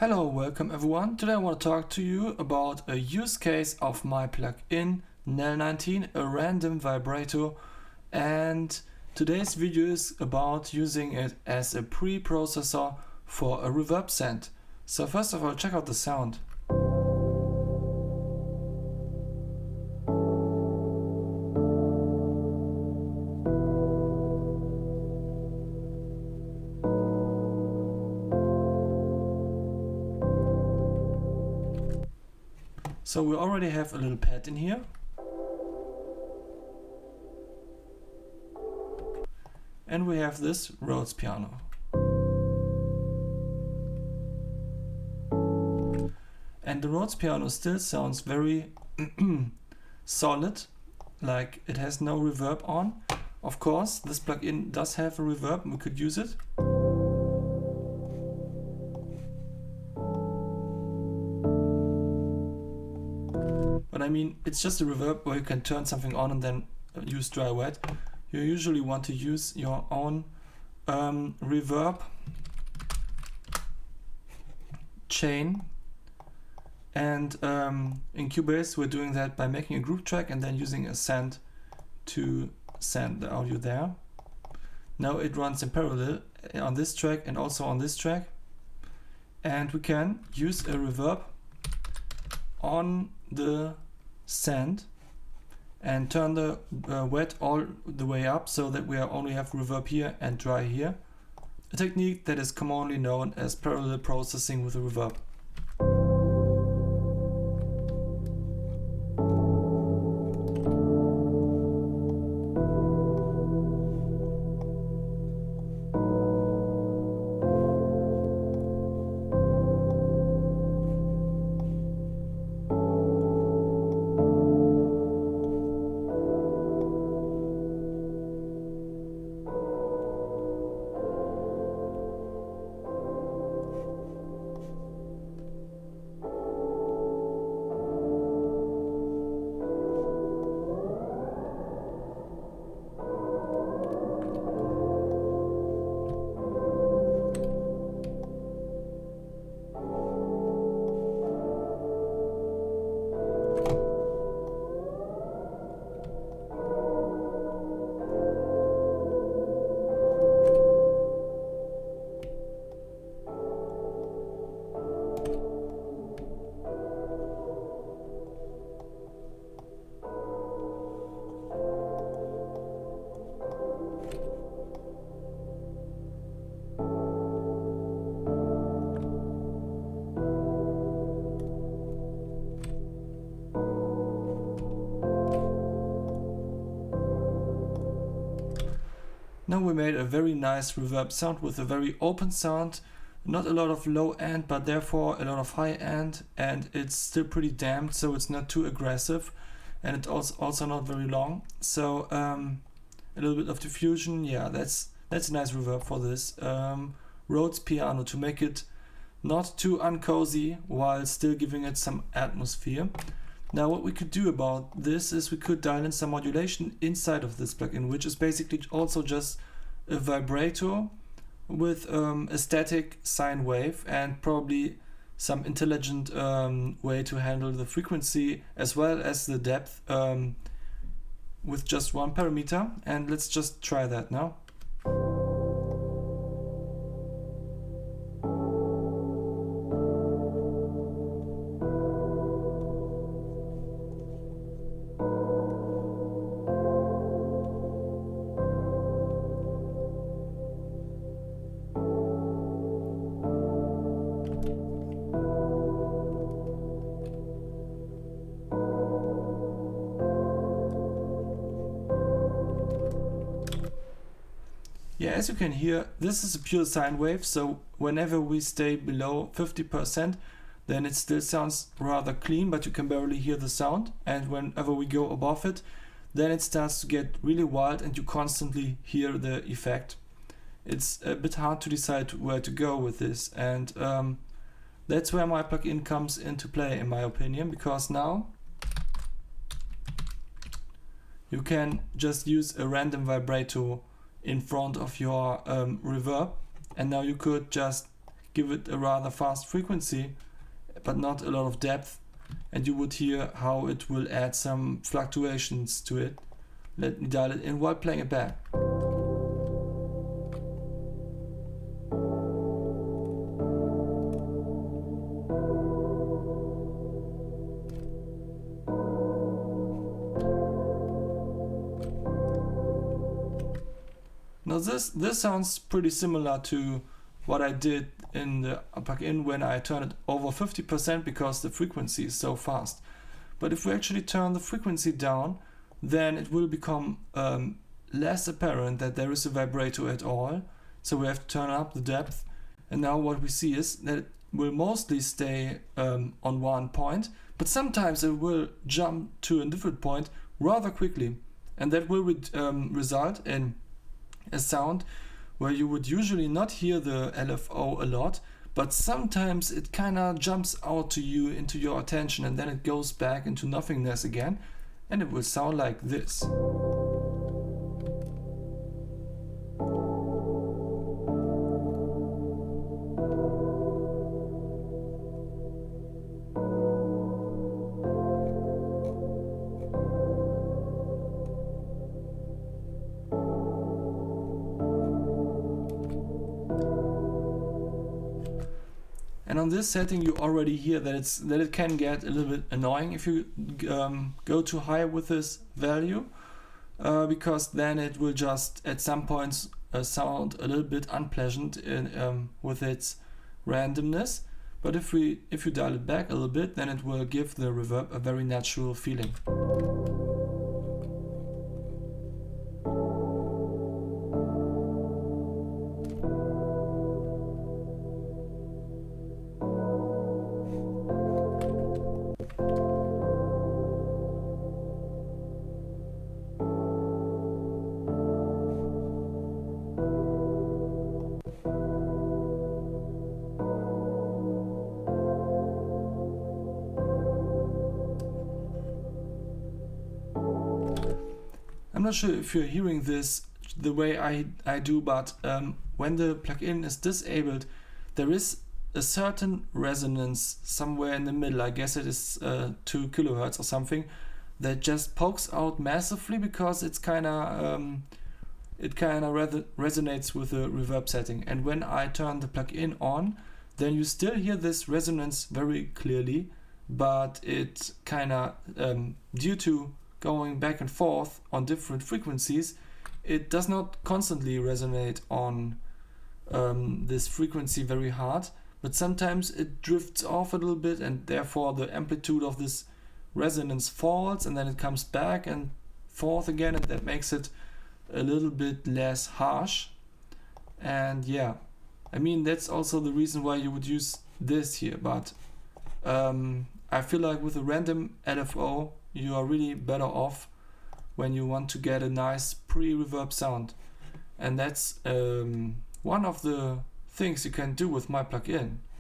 Hello, welcome everyone. Today I want to talk to you about a use case of my plugin NEL-19, a random vibrato, and today's video is about using it as a preprocessor for a Reverb-Send. So first of all, check out the sound. So we already have a little pad in here. And we have this Rhodes-Piano. And the Rhodes-Piano still sounds very solid, like it has no reverb on. Of course, this plugin does have a reverb and we could use it. But I mean, it's just a reverb where you can turn something on and then use dry wet. You usually want to use your own reverb chain. And in Cubase we're doing that by making a group track and then using a send to send the audio there. Now it runs in parallel on this track and also on this track. And we can use a reverb on the send and turn the wet all the way up so that we only have reverb here and dry here. A technique that is commonly known as parallel processing with a reverb. Now we made a very nice reverb sound with a very open sound, not a lot of low end but therefore a lot of high end, and it's still pretty damped so it's not too aggressive and it's also not very long. So a little bit of diffusion, yeah, that's a nice reverb for this Rhodes-Piano to make it not too uncozy while still giving it some atmosphere. Now what we could do about this is we could dial in some modulation inside of this plugin, which is basically also just a vibrato with a static sine wave and probably some intelligent way to handle the frequency as well as the depth with just one parameter. And let's just try that now. Yeah, as you can hear, this is a pure sine wave, so whenever we stay below 50%, then it still sounds rather clean, but you can barely hear the sound. And whenever we go above it, then it starts to get really wild and you constantly hear the effect. It's a bit hard to decide where to go with this, and that's where my plugin comes into play, in my opinion, because now you can just use a random vibrato in front of your reverb, and now you could just give it a rather fast frequency but not a lot of depth, and you would hear how it will add some fluctuations to it. Let me dial it in while playing it back. Now this sounds pretty similar to what I did in the plugin when I turn it over 50% because the frequency is so fast. But if we actually turn the frequency down, then it will become less apparent that there is a vibrato at all. So we have to turn up the depth, and now what we see is that it will mostly stay on one point, but sometimes it will jump to a different point rather quickly, and that will result in a sound where you would usually not hear the LFO a lot, but sometimes it kind of jumps out to you into your attention, and then it goes back into nothingness again, and it will sound like this. And on this setting you already hear that it can get a little bit annoying if you go too high with this value, because then it will just at some points sound a little bit unpleasant with its randomness. But if you dial it back a little bit, then it will give the reverb a very natural feeling. I'm not sure if you're hearing this the way I do, but when the plugin is disabled, there is a certain resonance somewhere in the middle. I guess it is 2 kilohertz or something that just pokes out massively because it's kind of resonates with the reverb setting. And when I turn the plugin on, then you still hear this resonance very clearly, but it kind of due to going back and forth on different frequencies, it does not constantly resonate on this frequency very hard, but sometimes it drifts off a little bit, and therefore the amplitude of this resonance falls, and then it comes back and forth again, and that makes it a little bit less harsh. And yeah, I mean, that's also the reason why you would use this here, but I feel like with a random LFO you are really better off when you want to get a nice pre-reverb sound. And that's one of the things you can do with my plugin.